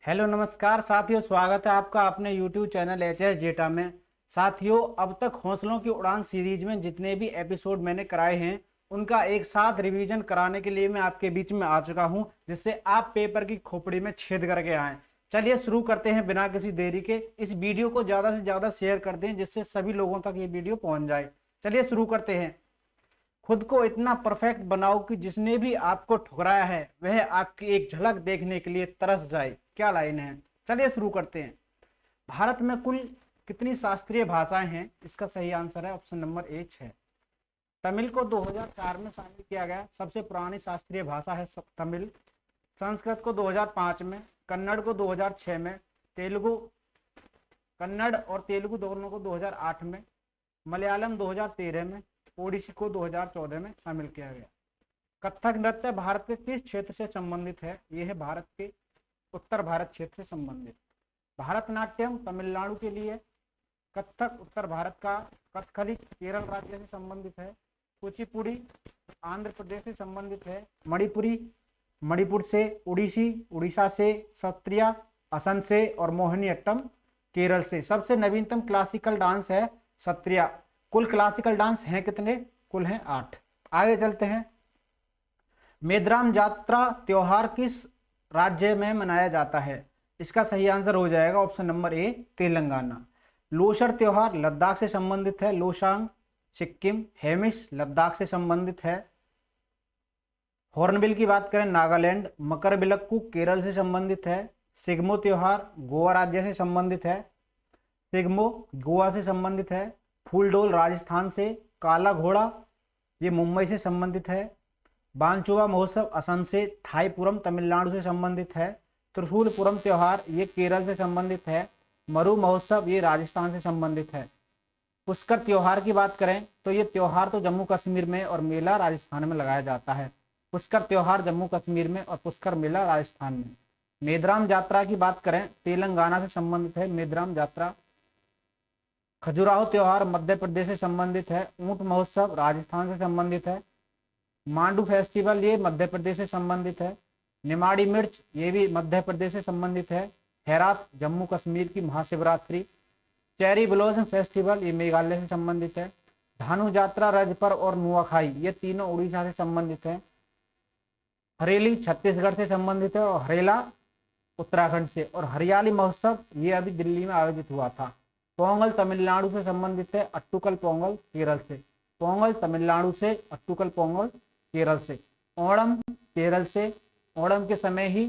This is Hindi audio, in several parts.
हेलो नमस्कार साथियों, स्वागत है आपका अपने YouTube चैनल HS डेटा में। साथियों, अब तक हौसलों की उड़ान सीरीज में जितने भी एपिसोड मैंने कराए हैं उनका एक साथ रिवीजन कराने के लिए मैं आपके बीच में आ चुका हूं, जिससे आप पेपर की खोपड़ी में छेद करके आए। चलिए शुरू करते हैं बिना किसी देरी के। इस वीडियो को ज़्यादा से ज़्यादा शेयर कर दें जिससे सभी लोगों तक ये वीडियो पहुँच जाए। चलिए शुरू करते हैं। खुद को इतना परफेक्ट बनाओ कि जिसने भी आपको ठुकराया है वह आपकी एक झलक देखने के लिए तरस जाए। क्या लाइन है। चलिए शुरू करते हैं। भारत में कुल कितनी शास्त्रीय भाषाएं हैं? इसका सही आंसर है ऑप्शन नंबर एच है। तमिल को 2004 में शामिल किया गया, सबसे पुरानी शास्त्रीय भाषा है तमिल। संस्कृत को 2005 में, कन्नड़ को 2006 में, तेलुगु कन्नड़ और तेलुगु दोनों को 2008 में, मलयालम 2013 में, ओडिसी को 2014 में शामिल किया गया। कथक नृत्य भारत के किस क्षेत्र से संबंधित है? यह है भारत के उत्तर भारत क्षेत्र से संबंधित। भारतनाट्यम तमिलनाडु के लिए, कथक उत्तर भारत का, कथकली केरल राज्य से संबंधित है, कुचिपुड़ी आंध्र प्रदेश से संबंधित है, मणिपुरी मणिपुर से, उड़ीसी उड़ीसा से, सत्रिया असम से और मोहिनीअट्टम केरल से। सबसे नवीनतम क्लासिकल डांस है सत्रिया। कुल क्लासिकल डांस हैं कितने? कुल हैं 8। आगे चलते हैं। मेद्राम जात्रा त्योहार किस राज्य में मनाया जाता है? इसका सही आंसर हो जाएगा ऑप्शन नंबर ए, तेलंगाना। लोसर त्योहार लद्दाख से संबंधित है, लोसांग सिक्किम, हेमिस लद्दाख से संबंधित है। हॉर्नबिल की बात करें नागालैंड, मकरबिलक्कू केरल से संबंधित है। सिग्मो त्योहार गोवा राज्य से संबंधित है, सिग्मो गोवा से संबंधित है। फूलडोल राजस्थान से, काला घोड़ा ये मुंबई से संबंधित है। बांचुवा महोत्सव असम से, थाईपुरम तमिलनाडु से संबंधित है। त्रिशूलपुरम त्योहार ये केरल से संबंधित है। मरु महोत्सव ये राजस्थान से संबंधित है। पुष्कर त्योहार की बात करें तो ये त्योहार तो जम्मू कश्मीर में और मेला राजस्थान में लगाया जाता है। पुष्कर त्योहार जम्मू कश्मीर में और पुष्कर मेला राजस्थान में। मेद्राम यात्रा की बात करें तेलंगाना से संबंधित है मेद्राम यात्रा। खजुराहो त्योहार मध्य प्रदेश से संबंधित है। ऊंट महोत्सव राजस्थान से संबंधित है। मांडू फेस्टिवल ये मध्य प्रदेश से संबंधित है। निमाड़ी मिर्च ये भी मध्य प्रदेश से संबंधित है। हेरात जम्मू कश्मीर की महाशिवरात्रि। चेरी ब्लॉसम फेस्टिवल ये मेघालय से संबंधित है। धानु यात्रा, रजपर्व और नुआखाई ये तीनों उड़ीसा से संबंधित है। हरेली छत्तीसगढ़ से संबंधित है और हरेला उत्तराखंड से। और हरियाली महोत्सव ये अभी दिल्ली में आयोजित हुआ था। पोंगल तमिलनाडु से संबंधित है, अट्टुकल पोंगल केरल से। पोंगल तमिलनाडु से, अट्टुकल पोंगल केरल से। ओणम केरल से। ओणम के समय ही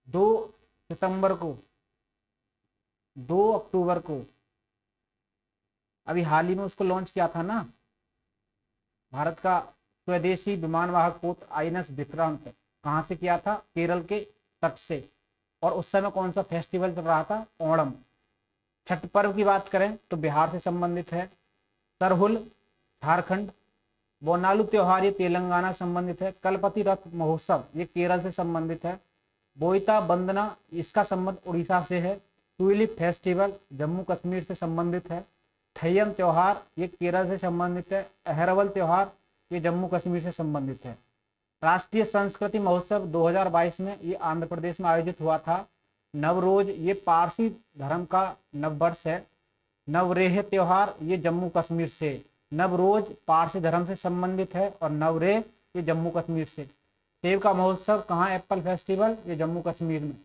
2 सितंबर को 2 अक्टूबर को अभी हाल ही में उसको लॉन्च किया था ना, भारत का स्वदेशी विमानवाहक पोत INS विक्रांत। कहाँ से किया था? केरल के तट से। और उस समय कौन सा फेस्टिवल चल रहा था? ओणम। छठ पर्व की बात करें तो बिहार से संबंधित है। सरहुल झारखंड। बोनालू त्योहार ये तेलंगाना से संबंधित है। कलपति रथ महोत्सव ये केरल से संबंधित है। बोईता बंदना इसका संबंध उड़ीसा से है। ट्यूलिप फेस्टिवल जम्मू कश्मीर से संबंधित है। थैयम त्योहार ये केरल से संबंधित है। अहरवल त्योहार ये जम्मू कश्मीर से संबंधित है। राष्ट्रीय संस्कृति महोत्सव 2022 में ये आंध्र प्रदेश में आयोजित हुआ था। नवरोज ये पारसी धर्म का नववर्ष है। नवरेह त्योहार ये जम्मू कश्मीर से। नवरोज पारसी धर्म से संबंधित है और नवरेह ये जम्मू कश्मीर से। सेब का महोत्सव कहाँ? एप्पल फेस्टिवल ये जम्मू कश्मीर में।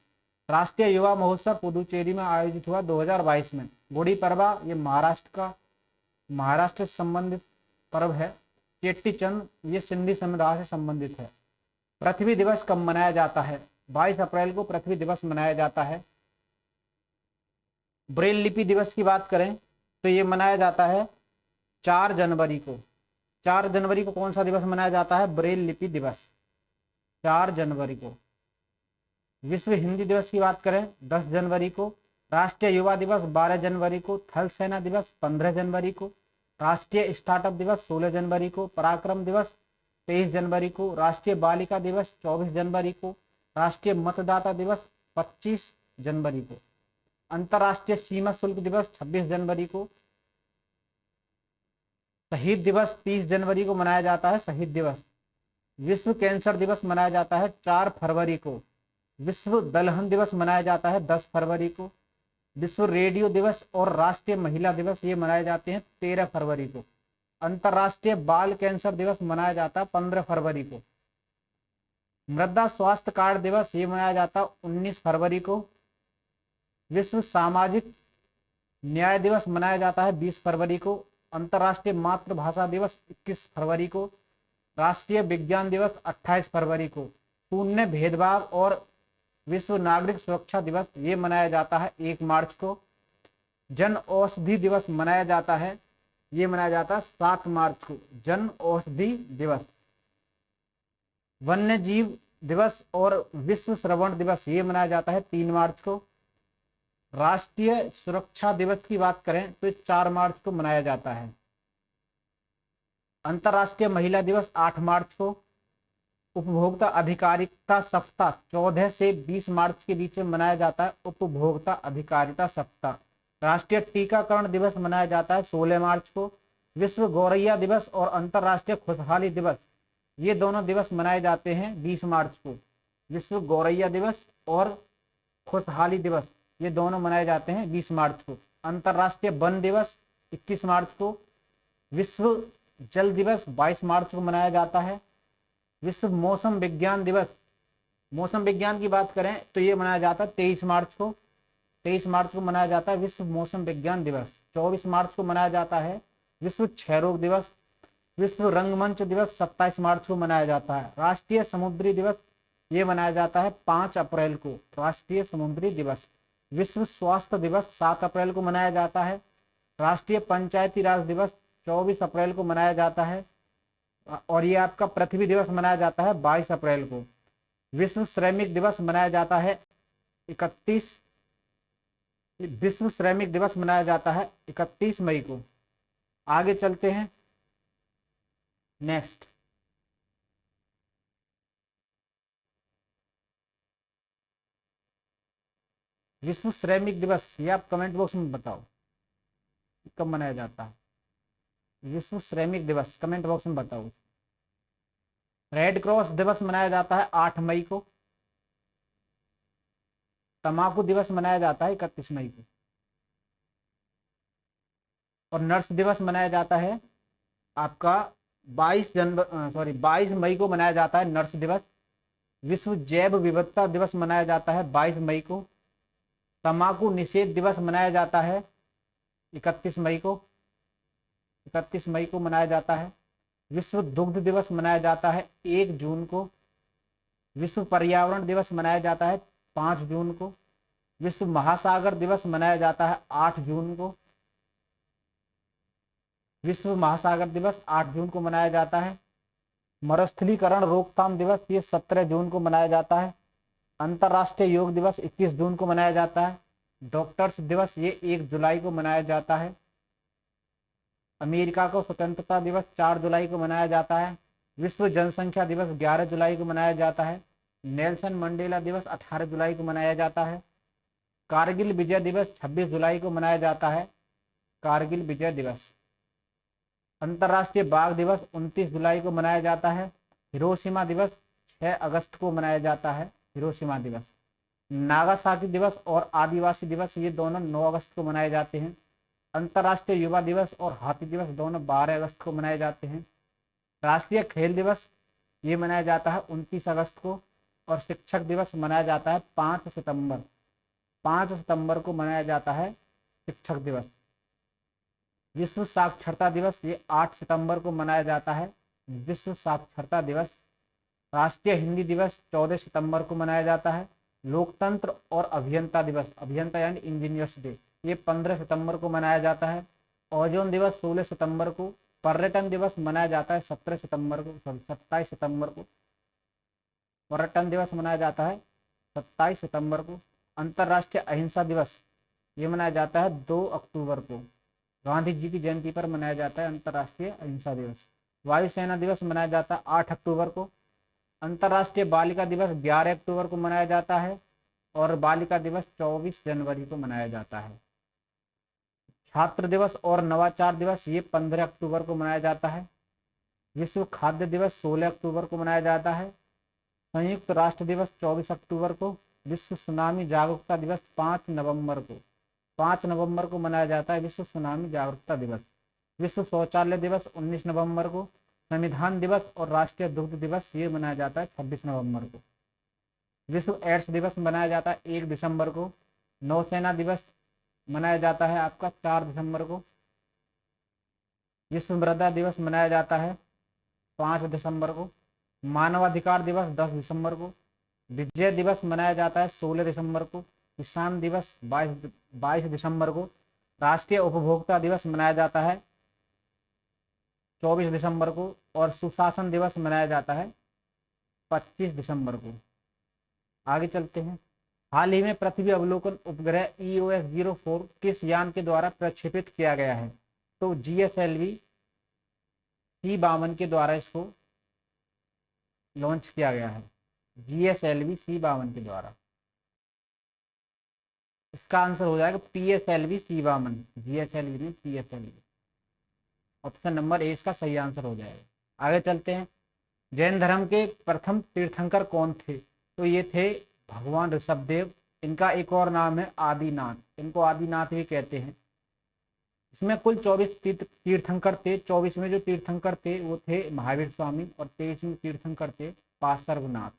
राष्ट्रीय युवा महोत्सव पुदुचेरी में आयोजित हुआ 2022 में। गुड़ी पड़वा ये महाराष्ट्र से संबंधित पर्व है। चेट्टी चंद ये सिंधी समुदाय से संबंधित है। पृथ्वी दिवस कब मनाया जाता है? 22 अप्रैल को पृथ्वी दिवस मनाया जाता है। ब्रेल लिपि दिवस की बात करें तो ये मनाया जाता है 4 जनवरी को। 4 जनवरी को कौन सा दिवस मनाया जाता है? ब्रेल लिपि दिवस 4 जनवरी को। विश्व हिंदी दिवस की बात करें 10 जनवरी को। राष्ट्रीय युवा दिवस 12 जनवरी को। थल सेना दिवस 15 जनवरी को। राष्ट्रीय स्टार्टअप दिवस 16 जनवरी को। पराक्रम दिवस 23 जनवरी को। राष्ट्रीय बालिका दिवस 24 जनवरी को। राष्ट्रीय मतदाता दिवस 25 जनवरी को। अंतर्राष्ट्रीय सीमा शुल्क दिवस 26 जनवरी को। शहीद दिवस 30 जनवरी को मनाया जाता है, शहीद दिवस। विश्व कैंसर दिवस मनाया जाता है 4 फरवरी को। विश्व दलहन दिवस मनाया जाता है 10 फरवरी को। विश्व रेडियो दिवस और राष्ट्रीय महिला दिवस ये मनाए जाते हैं 13 फरवरी को। अंतर्राष्ट्रीय बाल कैंसर दिवस मनाया जाता है 15 फरवरी को। मृदा स्वास्थ्य कार्ड दिवस ये मनाया जाता है 19 फरवरी को। विश्व सामाजिक न्याय दिवस मनाया जाता है 20 फरवरी को। अंतर्राष्ट्रीय मातृभाषा दिवस 21 फरवरी को। राष्ट्रीय विज्ञान दिवस 28 फरवरी को। शून्य भेदभाव और विश्व नागरिक सुरक्षा दिवस ये मनाया जाता है 1 मार्च को। जन औषधि दिवस मनाया जाता है, ये मनाया जाता है 7 मार्च को, जन औषधि दिवस। वन्य जीव दिवस और विश्व श्रवण दिवस ये मनाया जाता है 3 मार्च को। राष्ट्रीय सुरक्षा दिवस की बात करें तो 4 मार्च को मनाया जाता है। अंतर्राष्ट्रीय महिला दिवस 8 मार्च को। उपभोक्ता अधिकारिता सप्ताह 14 से 20 मार्च के बीच में मनाया जाता है उपभोक्ता अधिकारिता सप्ताह। राष्ट्रीय टीकाकरण दिवस मनाया जाता है 16 मार्च को। विश्व गौरैया दिवस और अंतर्राष्ट्रीय खुशहाली दिवस ये दोनों दिवस मनाए जाते हैं 20 मार्च को। विश्व गौरैया दिवस और खुशहाली दिवस ये दोनों मनाए जाते हैं 20 मार्च को। अंतर्राष्ट्रीय वन दिवस 21 मार्च को। विश्व जल दिवस 22 मार्च को मनाया जाता है। विश्व मौसम विज्ञान दिवस, मौसम विज्ञान की बात करें तो ये मनाया जाता है 23 मार्च को। 23 मार्च को मनाया जाता है विश्व मौसम विज्ञान दिवस। 24 मार्च को मनाया जाता है विश्व क्षय रोग दिवस। विश्व रंगमंच दिवस 27 मार्च को मनाया जाता है। राष्ट्रीय समुद्री दिवस ये मनाया जाता है 5 अप्रैल को, राष्ट्रीय समुद्री दिवस। विश्व स्वास्थ्य दिवस 7 अप्रैल को मनाया जाता है। राष्ट्रीय पंचायती राज दिवस 24 अप्रैल को मनाया जाता है। और ये आपका पृथ्वी दिवस मनाया जाता है 22 अप्रैल को। विश्व श्रमिक दिवस मनाया जाता है 31 विश्व श्रमिक दिवस मनाया जाता है 31 मई को। आगे चलते हैं नेक्स्ट। विश्व श्रमिक दिवस ये आप कमेंट बॉक्स में बताओ कब मनाया जाता है। विश्व श्रमिक दिवस कमेंट बॉक्स में बताओ। रेड क्रॉस दिवस मनाया जाता है 8 मई को। तंबाकू दिवस मनाया जाता है 31 मई को। और नर्स दिवस मनाया जाता है आपका 22 मई को मनाया जाता है नर्स दिवस। विश्व जैव विविधता दिवस मनाया जाता है 22 मई को। तंबाकू निषेध दिवस मनाया जाता है 31 मई को। 31 मई को मनाया जाता है। विश्व दुग्ध दिवस मनाया जाता है 1 जून को। विश्व पर्यावरण दिवस मनाया जाता है 5 जून को। विश्व महासागर दिवस मनाया जाता है 8 जून को। विश्व महासागर दिवस 8 जून को मनाया जाता है। मरुस्थलीकरण रोकथाम दिवस ये 17 जून को मनाया जाता है। अंतर्राष्ट्रीय योग दिवस 21 जून को मनाया जाता है। डॉक्टर्स दिवस ये 1 जुलाई को मनाया जाता है। अमेरिका को स्वतंत्रता दिवस 4 जुलाई को मनाया जाता है। विश्व जनसंख्या दिवस 11 जुलाई को मनाया जाता है। नेल्सन मंडेला दिवस 18 जुलाई को मनाया जाता है। कारगिल विजय दिवस 26 जुलाई को मनाया जाता है। कारगिल विजय दिवस। अंतर्राष्ट्रीय बाघ दिवस 29 जुलाई को मनाया जाता है। हिरोशिमा दिवस 6 अगस्त को मनाया जाता है। हिरोशिमा दिवस। नागासाकी दिवस और आदिवासी दिवस ये दोनों 9 अगस्त को मनाए जाते हैं। अंतर्राष्ट्रीय युवा दिवस और हाथी दिवस दोनों 12 अगस्त को मनाए जाते हैं। राष्ट्रीय खेल दिवस ये मनाया जाता है 29 अगस्त को। और शिक्षक दिवस मनाया जाता है 5 सितंबर। 5 सितंबर को मनाया जाता है शिक्षक दिवस। विश्व साक्षरता दिवस ये 8 सितंबर को मनाया जाता है। विश्व साक्षरता दिवस। राष्ट्रीय हिंदी दिवस 14 सितंबर को मनाया जाता है। लोकतंत्र और अभियंता दिवस, अभियंता यानी इंजीनियर्स डे, ये 15 सितंबर को मनाया जाता है। ओजोन दिवस 16 सितंबर को। पर्यटन दिवस मनाया जाता है 27 सितंबर को। पर्यटन दिवस मनाया जाता है 27 सितंबर को। अंतर्राष्ट्रीय अहिंसा दिवस ये मनाया जाता है 2 अक्टूबर को। गांधी जी की जयंती पर मनाया जाता है अंतर्राष्ट्रीय अहिंसा दिवस। वायुसेना दिवस मनाया जाता है 8 अक्टूबर को। अंतर्राष्ट्रीय बालिका दिवस 11 अक्टूबर को मनाया जाता है। और बालिका दिवस 24 जनवरी को मनाया जाता है। छात्र दिवस और नवाचार दिवस ये 15 अक्टूबर को मनाया जाता है। विश्व खाद्य दिवस 16 अक्टूबर को मनाया जाता है। संयुक्त राष्ट्र दिवस 24 अक्टूबर को। विश्व सुनामी जागरूकता दिवस 5 नवंबर को, 5 नवंबर को मनाया जाता है विश्व सुनामी जागरूकता दिवस। विश्व शौचालय दिवस 19 नवंबर को। संविधान दिवस और राष्ट्रीय दुग्ध दिवस ये मनाया जाता है 26 नवंबर को। विश्व एड्स दिवस मनाया जाता है 1 दिसंबर को। नौसेना दिवस मनाया जाता है आपका 4 दिसंबर को। विश्व मृदा दिवस मनाया जाता है 5 दिसंबर को। मानवाधिकार दिवस 10 दिसंबर को। विजय दिवस मनाया जाता है 16 दिसंबर को। किसान दिवस 22 दिसंबर को। राष्ट्रीय उपभोक्ता दिवस मनाया जाता है 24 दिसंबर को। और सुशासन दिवस मनाया जाता है 25 दिसंबर को। आगे चलते हैं। हाल ही में पृथ्वी अवलोकन उपग्रह EOS-04 किस यान के द्वारा प्रक्षेपित किया गया है? तो GSLV C-52 के द्वारा इसको लॉन्च किया गया है। GSLV C-52 के द्वारा। इसका आंसर हो जाएगा PSLV C-52। GSLV नहीं, PSLV। ऑप्शन नंबर ए इसका सही आंसर हो जाएगा। आगे चलते हैं। जैन धर्म के प्रथम तीर्थंकर कौन थे? तो ये थे भगवान ऋषभदेव। इनका एक और नाम है आदिनाथ, इनको आदिनाथ भी कहते हैं। इसमें कुल 24 तीर्थंकर थे। 24 में जो तीर्थंकर थे वो थे महावीर स्वामी और 23 में तीर्थंकर थे पार्श्वनाथ।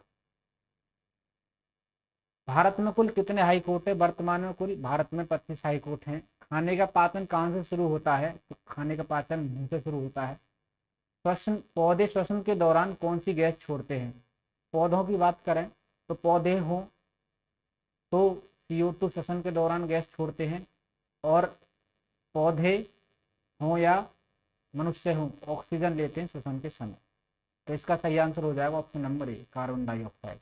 भारत में कुल कितने हाई कोर्ट है? वर्तमान में कुल भारत में 25 हाई कोर्ट हैं। खाने का पाचन कहाँ से शुरू होता है? तो खाने का पाचन मुंह से शुरू होता है। पौधे श्वसन के दौरान कौन सी गैस छोड़ते हैं? पौधों की बात करें तो पौधे हों तो CO2 श्वसन के दौरान गैस छोड़ते हैं, और पौधे हों या मनुष्य हों ऑक्सीजन लेते हैं श्वसन के समय। तो इसका सही आंसर हो जाएगा ऑप्शन नंबर ए, कार्बन डाइऑक्साइड।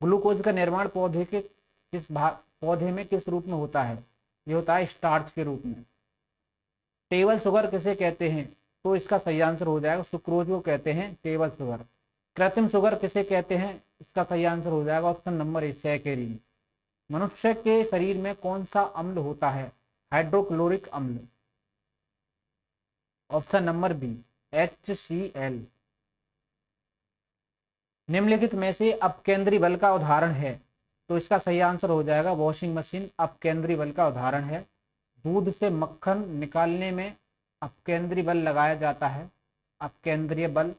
ग्लूकोज का निर्माण पौधे में किस रूप में होता है? ये होता है स्टार्च के रूप में। टेबल शुगर किसे कहते हैं? तो इसका सही आंसर हो जाएगा सुक्रोज को कहते हैं टेबल शुगर। कृत्रिम शुगर किसे कहते हैं? इसका सही आंसर हो जाएगा ऑप्शन नंबर ए, सैकरीन। मनुष्य के शरीर में कौन सा अम्ल होता है? हाइड्रोक्लोरिक अम्ल। Option number B, HCl। निम्नलिखित में से अपकेंद्री बल का उदाहरण है? तो इसका सही आंसर हो जाएगा वॉशिंग मशीन अपकेंद्री बल का उदाहरण है। दूध से मक्खन निकालने में अपकेंद्री बल लगाया जाता है, अपकेंद्रीय बल।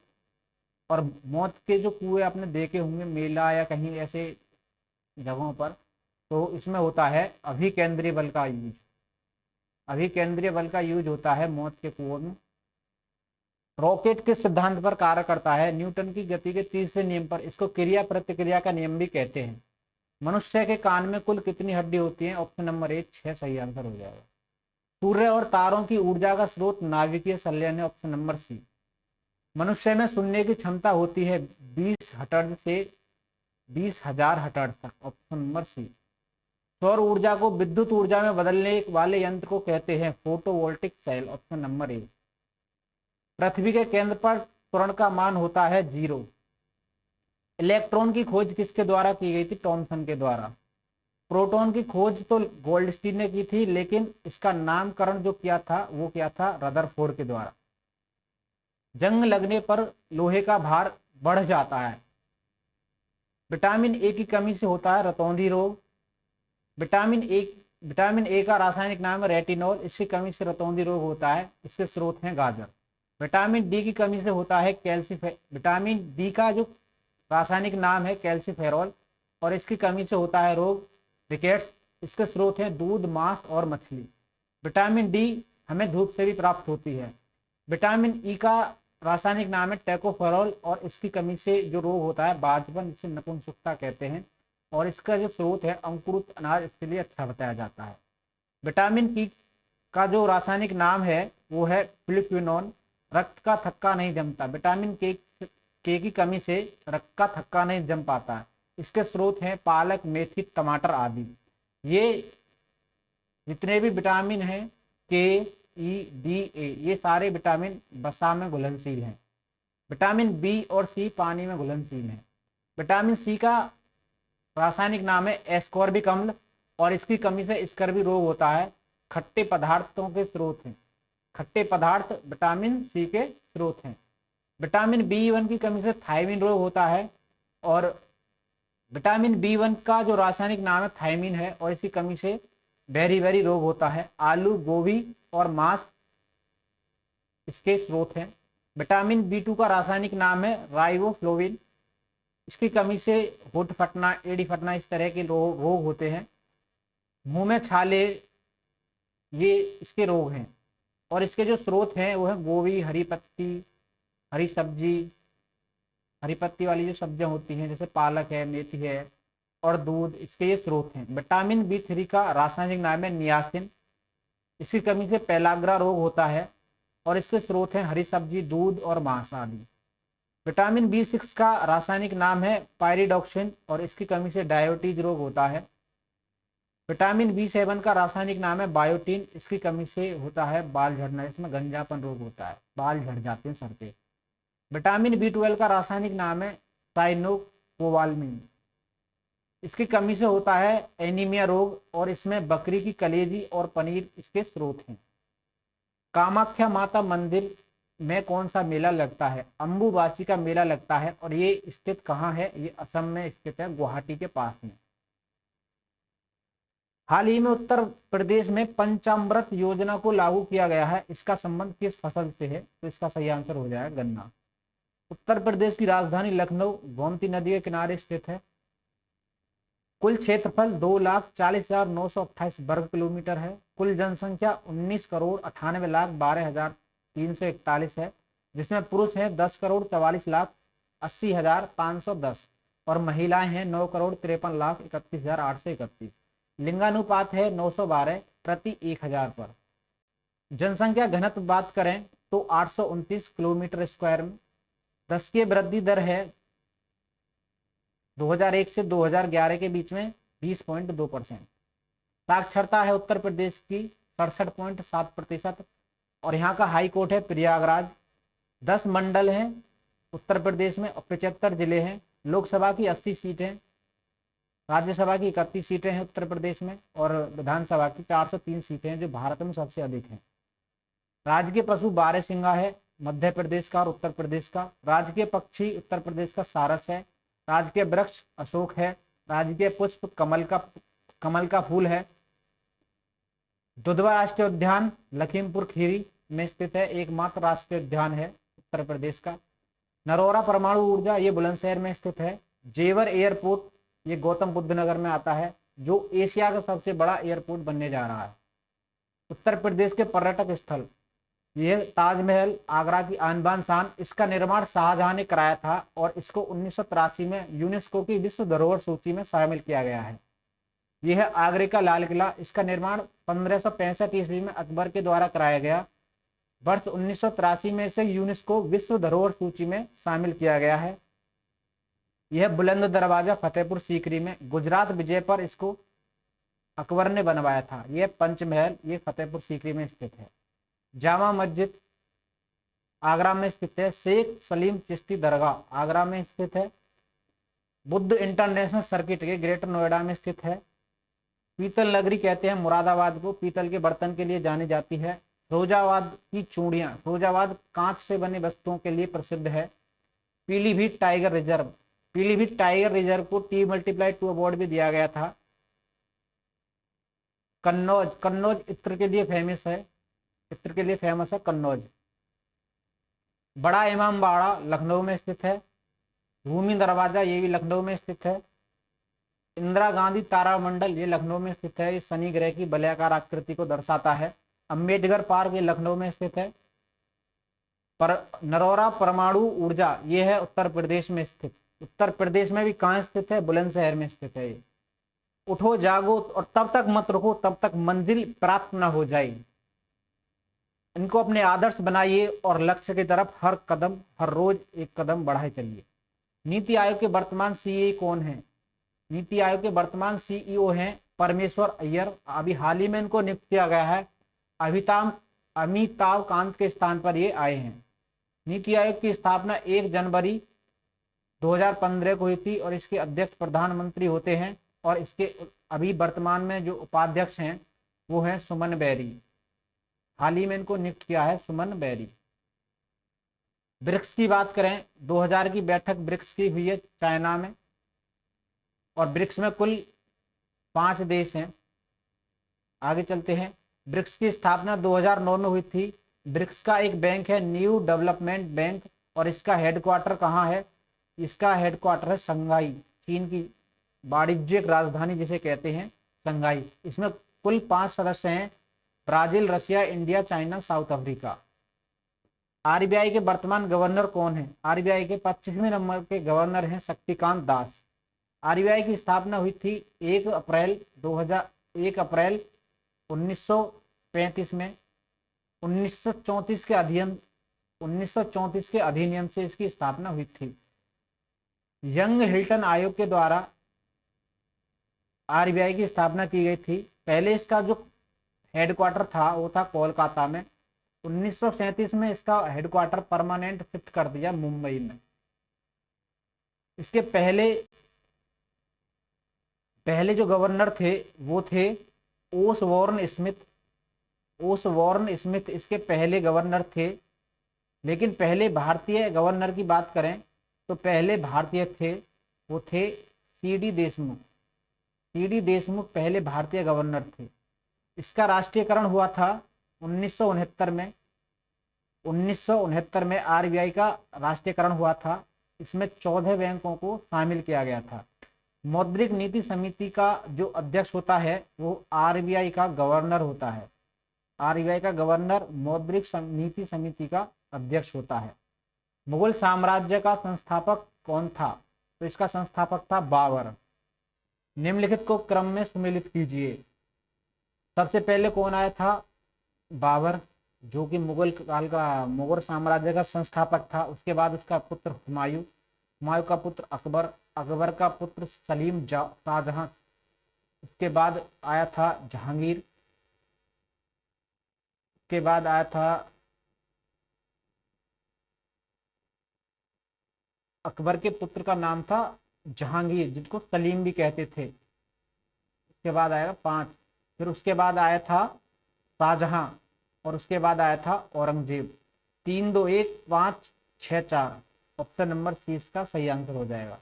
और मौत के जो कुएं आपने देखे होंगे मेला या कहीं ऐसे जगहों पर, तो इसमें होता है अभिकेंद्रीय बल का यूज। अभिकेंद्रीय बल का यूज होता है मौत के कुओं में। रॉकेट किस सिद्धांत पर कार्य करता है? न्यूटन की गति के तीसरे नियम पर। इसको क्रिया प्रतिक्रिया का नियम भी कहते हैं। मनुष्य के कान में कुल कितनी हड्डी होती है? ऑप्शन नंबर ए, 6 सही आंसर हो जाएगा। सूर्य और तारों की ऊर्जा का स्रोत नाभिकीय संलयन है। Option number C. मनुष्य में सुनने की क्षमता होती है 20 हर्ट्ज से 20,000 हर्ट्ज तक। Option number C. सौर ऊर्जा को विद्युत ऊर्जा में बदलने वाले यंत्र को कहते हैं photovoltaic cell. Option number A. पृथ्वी के केंद्र पर त्वरण का मान होता है 0। इलेक्ट्रॉन की खोज किसके द्वारा की गई थी? थॉमसन के द्वारा। प्रोटॉन की खोज तो गोल्डस्टीन ने की थी, लेकिन इसका नामकरण जो किया था वो किया था रदरफोर्ड के द्वारा। जंग लगने पर लोहे का भार बढ़ जाता है। विटामिन ए की कमी से होता है रतौंधी रोग। विटामिन ए का रासायनिक नाम है रेटिनॉल। इसकी कमी से रतौंधी रोग होता है। इसके स्रोत हैं गाजर। विटामिन डी की कमी से होता है विटामिन डी का जो रासायनिक नाम है कैल्सीफेरॉल, और इसकी कमी से होता है रोग रिकेट्स। इसके स्रोत हैं दूध, मांस और मछली। विटामिन डी हमें धूप से भी प्राप्त होती है। विटामिन ई का रासायनिक नाम है टैकोफेरॉल, और इसकी कमी से जो रोग होता है बांझपन, जिसे नपुंसकता कहते हैं, और इसका जो स्रोत है अंकुरित अनाज, इसके लिए अच्छा बताया जाता है। विटामिन की का जो रासायनिक नाम है वो है प्लिक्विनोन। रक्त का थक्का नहीं जमता। विटामिन के की कमी से रक्त का थक्का नहीं जम पाता है। इसके स्रोत हैं पालक, मेथी, टमाटर आदि। ये जितने भी विटामिन हैं के, ई, डी, ए, ये सारे विटामिन वसा में घुलनशील हैं। विटामिन बी और सी पानी में घुलनशील हैं। विटामिन सी का रासायनिक नाम है एस्कॉर्बिक अम्ल, और इसकी कमी से स्कर्वी रोग होता है। खट्टे पदार्थों के स्रोत हैं। खट्टे पदार्थ विटामिन सी के स्रोत हैं। विटामिन B1 की कमी से थायराइड रोग होता है, और विटामिन B1 का जो रासायनिक नाम है थायमीन है, और इसकी कमी से बेरी रोग होता है। आलू, गोभी और मांस इसके स्रोत हैं। विटामिन B2 का रासायनिक नाम है राइबोफ्लोविन। इसकी कमी से होठ फटना, एड़ी फटना, इस तरह के रोग होते हैं। मुंह में छाले, ये इसके रोग हैं। और इसके जो स्रोत हैं वो है गोभी, हरी पत्ती, हरी सब्जी, हरी पत्ती वाली जो सब्जियां होती हैं जैसे पालक है, मेथी है, और दूध, इसके ये स्रोत हैं। विटामिन B3 का रासायनिक नाम है नियासिन। इसकी कमी से पेलाग्रा रोग होता है, और इसके स्रोत हैं हरी सब्जी, दूध और मांस आदि। विटामिन B6 का रासायनिक नाम है पायरिडॉक्सिन, और इसकी कमी से डायबिटीज रोग होता है। विटामिन B7 का रासायनिक नाम है बायोटीन। इसकी कमी से होता है बाल झड़ना, इसमें गंजापन रोग होता है, बाल झड़ जाते हैं सर पे। विटामिन B12 का रासायनिक नाम है साइनोकोबालामिन। इसकी कमी से होता है एनीमिया रोग, और इसमें बकरी की कलेजी और पनीर इसके स्रोत हैं। कामाख्या माता मंदिर में कौन सा मेला लगता है? अंबुबाची का मेला लगता है, और ये स्थित कहाँ है? ये असम में स्थित है, गुवाहाटी के पास में। हाल ही में उत्तर प्रदेश में पंचामृत योजना को लागू किया गया है। इसका संबंध किस फसल से है? तो इसका सही आंसर हो जाएगा गन्ना। उत्तर प्रदेश की राजधानी लखनऊ गोमती नदी के किनारे स्थित है। कुल क्षेत्रफल 2,40,928 वर्ग किलोमीटर है। कुल जनसंख्या 19,98,12,341 है, जिसमें पुरुष है 10,44,80,510 और महिलाएं हैं 9,53,31,831। लिंगानुपात है 912 प्रति 1,000 पर। जनसंख्या घनत्व बात करें तो 829 किलोमीटर स्क्वायर में। 10 की वृद्धि दर है 2001 से 2011 के बीच में 20.2%। साक्षरता है उत्तर प्रदेश की 67.7%, और यहाँ का हाई कोर्ट है प्रयागराज। 10 मंडल हैं उत्तर प्रदेश में और 75 जिले हैं। लोकसभा की 80 सीटें, राज्यसभा की 31 सीटें हैं उत्तर प्रदेश में, और विधानसभा की 403 सीटें हैं, जो भारत में सबसे अधिक हैं। राज्य के पशु बारहसिंगा है मध्य प्रदेश का और उत्तर प्रदेश का। राज्य के पक्षी उत्तर प्रदेश का सारस है। राज्य के वृक्ष अशोक है। राज्य के पुष्प कमल का फूल है। दुधवा राष्ट्रीय उद्यान लखीमपुर खीरी में स्थित है, एकमात्र राष्ट्रीय उद्यान है उत्तर प्रदेश का। नरोरा परमाणु ऊर्जा ये बुलंदशहर में स्थित है। जेवर एयरपोर्ट ये गौतम बुद्ध नगर में आता है, जो एशिया का सबसे बड़ा एयरपोर्ट बनने जा रहा है। उत्तर प्रदेश के पर्यटक स्थल यह ताजमहल, आगरा की आन बान शान, इसका निर्माण शाहजहां ने कराया था, और इसको 1983 में यूनेस्को की विश्व धरोहर सूची में शामिल किया गया है। यह है आगरे का लाल किला। इसका निर्माण 1565 ईस्वी में अकबर के द्वारा कराया गया। वर्ष 1983 में से यूनेस्को विश्व धरोहर सूची में शामिल किया गया है। यह बुलंद दरवाजा फतेहपुर सीकरी में, गुजरात विजय पर इसको अकबर ने बनवाया था। यह पंचमहल ये फतेहपुर सीकरी में स्थित है। जामा मस्जिद आगरा में स्थित है। शेख सलीम चिश्ती दरगाह आगरा में स्थित है। बुद्ध इंटरनेशनल सर्किट के ग्रेटर नोएडा में स्थित है। पीतल नगरी कहते हैं मुरादाबाद को, पीतल के बर्तन के लिए जानी जाती है। फिरोजाबाद की चूड़ियां, फिरोजाबाद कांच से बनी वस्तुओं के लिए प्रसिद्ध है। Pilibhit tiger reserve, Pilibhit tiger reserve को T+2 अवार्ड भी दिया गया था। कन्नौज इत्र के लिए फेमस है, इत्र के लिए फेमस है कन्नौज। बड़ा इमाम बाड़ा लखनऊ में स्थित है। भूमि दरवाजा ये भी लखनऊ में स्थित है। इंदिरा गांधी तारामंडल ये लखनऊ में स्थित है। ये शनि ग्रह की वलयाकार आकृति को दर्शाता है। अम्बेडकर पार्क ये लखनऊ में स्थित है। पर नरोरा परमाणु ऊर्जा ये है उत्तर प्रदेश में स्थित। उत्तर प्रदेश में भी कहाँ स्थित है? बुलंदशहर में स्थित है। उठो जागो और तब तक मत रुको तब तक मंजिल प्राप्त न हो जाए। इनको अपने आदर्श बनाइए और लक्ष्य की तरफ हर कदम हर रोज एक कदम बढ़ाए चलिए। नीति आयोग के वर्तमान सीईओ कौन है? नीति आयोग के वर्तमान सीईओ हैं परमेश्वर अय्यर। अभी हाल ही में इनको नियुक्त किया गया है। अमिताभ कांत के स्थान पर ये आए हैं। नीति आयोग की स्थापना 1 जनवरी 2015 को हुई थी, और इसके अध्यक्ष प्रधानमंत्री होते हैं, और इसके अभी वर्तमान में जो उपाध्यक्ष हैं वो हैं सुमन बेरी। हाल ही में इनको नियुक्त किया है सुमन बेरी। ब्रिक्स की बात करें, 2000 की बैठक ब्रिक्स की हुई है चाइना में। और ब्रिक्स में कुल 5 देश हैं। आगे चलते हैं। ब्रिक्स की स्थापना 2009 में हुई थी। ब्रिक्स का एक बैंक है न्यू डेवलपमेंट बैंक, और इसका हेडक्वार्टर कहाँ है? इसका हेडक्वार्टर है शंघाई, चीन की वाणिज्यिक राजधानी जिसे कहते हैं शंघाई। इसमें कुल 5 सदस्य हैं, Brazil, Russia, India, China, south Africa. RBI के वर्तमान गवर्नर कौन है? आरबीआई के 25वें नंबर के गवर्नर हैं शक्तिकांत दास। आरबीआई की स्थापना हुई थी 1 अप्रैल 1935 में। 1934 के अधिनियम से इसकी स्थापना हुई थी। यंग हिल्टन आयोग के द्वारा आरबीआई की स्थापना की गई थी। पहले इसका जो हेडक्वार्टर था वो था कोलकाता में। 1937 में इसका हेडक्वार्टर परमानेंट शिफ्ट कर दिया मुंबई में। इसके पहले जो गवर्नर थे वो थे ओसबोर्न स्मिथ इसके पहले गवर्नर थे। लेकिन पहले भारतीय गवर्नर की बात करें तो पहले भारतीय थे, वो थे सीडी देशमुख पहले भारतीय गवर्नर थे। इसका राष्ट्रीयकरण हुआ था 1969 में। 1969 में आरबीआई का राष्ट्रीयकरण हुआ था। इसमें 14 बैंकों को शामिल किया गया था। मौद्रिक नीति समिति का जो अध्यक्ष होता है वो आरबीआई का गवर्नर होता है। आरबीआई का गवर्नर मौद्रिक नीति समिति का अध्यक्ष होता है। मुगल साम्राज्य का संस्थापक कौन था? तो इसका संस्थापक था बाबर। निम्नलिखित को क्रम में सम्मिलित कीजिए। सबसे पहले कौन आया था? बाबर, जो कि मुगल साम्राज्य का संस्थापक था। उसके बाद उसका पुत्र हुमायूं का पुत्र अकबर का पुत्र सलीम शाहजहां। उसके बाद आया था जहांगीर। उसके बाद आया था अकबर के पुत्र का नाम था जहांगीर, जिनको सलीम भी कहते थे। उसके बाद आया 5। फिर उसके बाद आया था शाहजहां, और उसके बाद आया था औरंगजेब। 3, 2, 1, 5, 6, 4। ऑप्शन नंबर सी इसका सही आंसर हो जाएगा।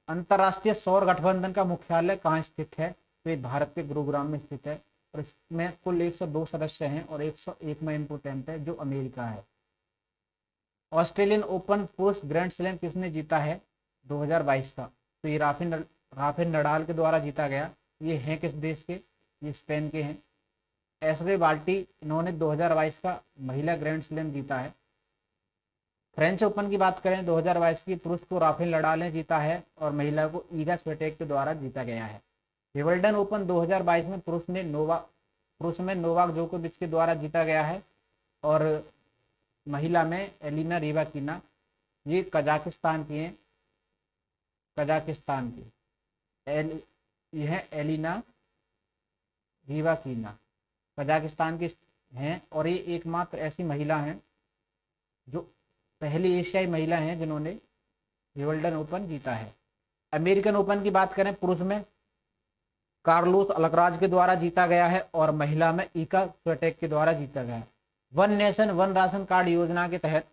अंतरराष्ट्रीय सौर गठबंधन का मुख्यालय कहाँ स्थित है? तो ये भारत के गुरुग्राम में स्थित है, और इसमें कुल 102 सदस्य हैं और 101 में इम्पोर्टेंट है जो अमेरिका है। ऑस्ट्रेलियन ओपन पुरुष ग्रैंड स्लैम किसने जीता है 2022 का? तो ये राफेल नडाल के द्वारा जीता गया। ये हैं किस देश के? ये स्पेन के हैं। एशले बाल्टी, इन्होंने 2022 का महिला ग्रैंड स्लैम जीता है। फ्रेंच ओपन की बात करें 2022 की, पुरुष को राफेल नडाल ने जीता है और महिला को ईगा स्वियाटेक के द्वारा जीता गया है। विंबलडन ओपन 2022 में पुरुष में नोवाक जोकोविच के द्वारा जीता गया है, और महिला में एलिना रिबाकिना, ये कजाकिस्तान की हैं। यह एलिना रिबाकिना कजाकिस्तान की हैं, और ये एकमात्र ऐसी महिला हैं जो पहली एशियाई महिला हैं जिन्होंने विंबलडन ओपन जीता है। अमेरिकन ओपन की बात करें, पुरुष में कार्लोस अल्कराज के द्वारा जीता गया है, और महिला में ईगा स्वियाटेक के द्वारा जीता गया है। One nation one ration card योजना के तहत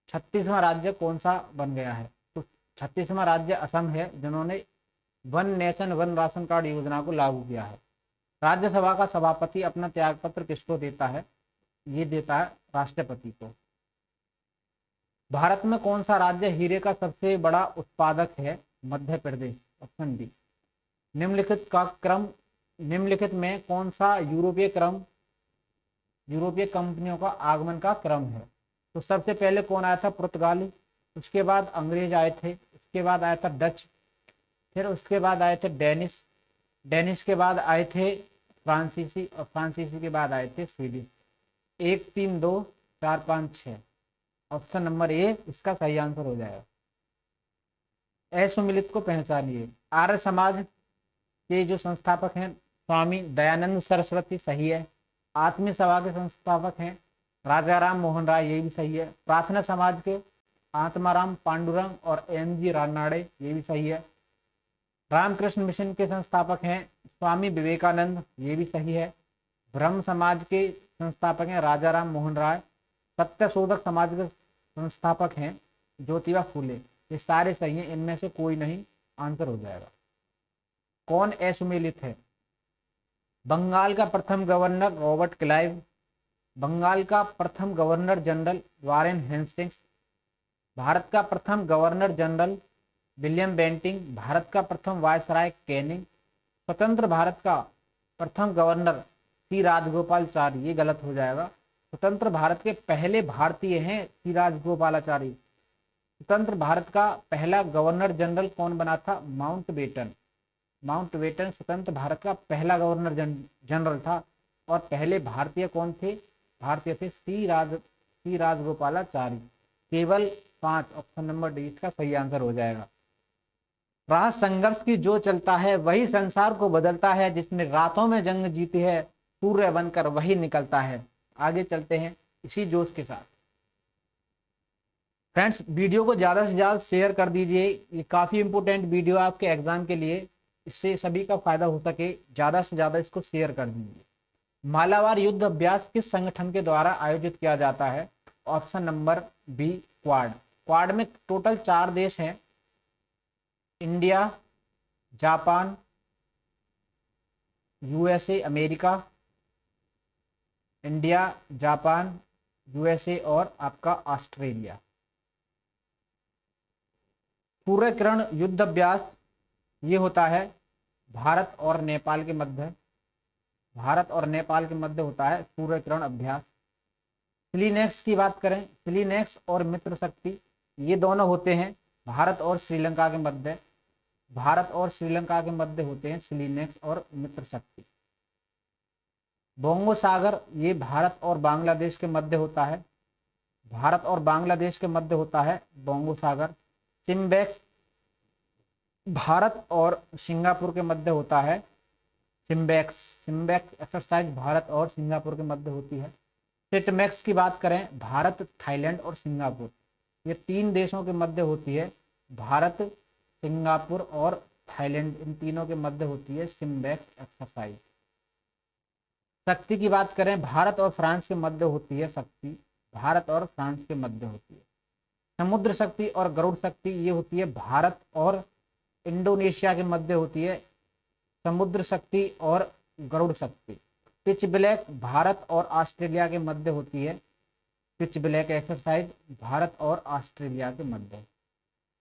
36वां राज्य कौन सा बन गया है? तो 36वां राज्य असम है, जिन्होंने one nation one ration card योजना को लागू किया है। राज्यसभा का सभापति अपना त्यागपत्र किसको देता है? ये देता है राष्ट्रपति को। भारत में कौन सा राज्य हीरे का सबसे बड़ा उत्पादक है? Madhya Pradesh, option D. निम्नलिखित में कौन सा यूरोपीय कंपनियों का आगमन का क्रम है? तो सबसे पहले कौन आया था? पुर्तगाली। उसके बाद अंग्रेज आए थे। उसके बाद आया था डच। फिर उसके बाद आए थे डेनिश के बाद आए थे फ्रांसीसी, और फ्रांसीसी के बाद आए थे स्वीडिश। 1, 3, 2, 4, 5, 6। ऑप्शन नंबर ए इसका सही आंसर हो जाएगा। असुमिलित को पहचानिए। आर्य समाज के जो संस्थापक हैं स्वामी दयानंद सरस्वती, सही है। आत्मीय सभा के संस्थापक हैं राजा राम मोहन राय, ये भी सही है। प्रार्थना समाज के आत्माराम पांडुरंग और एम.जी. रानाडे, ये भी सही है। रामकृष्ण मिशन के संस्थापक हैं स्वामी विवेकानंद, ये भी सही है। ब्रह्म समाज के संस्थापक हैं राजा राम मोहन राय। सत्यशोधक समाज के संस्थापक हैं ज्योतिबा फूले, ये सारे सही हैं, इनमें से कोई नहीं आंसर हो जाएगा। कौन असुमेलित है? बंगाल का प्रथम गवर्नर रॉबर्ट क्लाइव, बंगाल का प्रथम governor general Warren Hastings, Bharat का प्रथम governor general William Bentinck, Bharat का प्रथम वायसराय कैनिंग, स्वतंत्र भारत का प्रथम गवर्नर सी राजगोपालाचारी, ये गलत हो जाएगा। स्वतंत्र भारत के पहले भारतीय हैं सी राजगोपालाचारी। स्वतंत्र भारत का पहला गवर्नर जनरल कौन बना था? माउंटबेटन। माउंटबेटन स्वतंत्र भारत का पहला गवर्नर जनरल था। और पहले भारतीय कौन थे? भारतीय थे सी राजगोपालाचारी। केवल 5, ऑप्शन नंबर डी इसका सही आंसर हो जाएगा। राह संघर्ष की जो चलता है वही संसार को बदलता है, जिसने रातों में जंग जीती है सूर्य बनकर वही निकलता है। आगे चलते हैं इसी जोश के साथ। फ्रेंड्स, वीडियो को ज्यादा से ज्यादा शेयर कर दीजिए, ये काफी इंपोर्टेंट वीडियो आपके एग्जाम के लिए, इससे सभी का फायदा हो सके, ज्यादा से ज्यादा इसको शेयर कर दीजिए। मालाबार युद्ध अभ्यास किस संगठन के द्वारा आयोजित किया जाता है? Option number B, quad. Quad में टोटल 4 देश हैं, India, Japan, USA America, India, Japan, USA और आपका ऑस्ट्रेलिया। सूर्य किरण युद्ध अभ्यास ये होता है भारत और नेपाल के मध्य, भारत और नेपाल के मध्य होता है सूर्य किरण अभ्यास। सिलीनेक्स की बात करें, सिलीनेक्स और मित्र शक्ति ये दोनों होते हैं भारत और श्रीलंका के मध्य, भारत और श्रीलंका के मध्य होते हैं सिलीनेक्स और मित्र शक्ति। बोंगो सागर ये भारत और बांग्लादेश के मध्य होता है, भारत और बांग्लादेश के मध्य होता है बोंगो सागर। सिम्बेक्स भारत और सिंगापुर के मध्य होता है सिम्बेक्स, सिम्बेक्स एक्सरसाइज भारत और सिंगापुर के मध्य होती है। सिटमैक्स की बात करें, भारत, थाईलैंड और सिंगापुर ये 3 देशों के मध्य होती है, भारत, सिंगापुर और थाईलैंड इन तीनों के मध्य होती है सिम्बेक्स एक्सरसाइज। शक्ति की बात करें, भारत और फ्रांस के मध्य होती है शक्ति, भारत और फ्रांस के मध्य होती है। समुद्र शक्ति और गरुड़ शक्ति ये होती है भारत और इंडोनेशिया के मध्य होती है समुद्र शक्ति और गरुड़ शक्ति। पिच ब्लैक भारत और ऑस्ट्रेलिया के मध्य होती है, पिच ब्लैक एक्सरसाइज भारत और ऑस्ट्रेलिया के मध्य।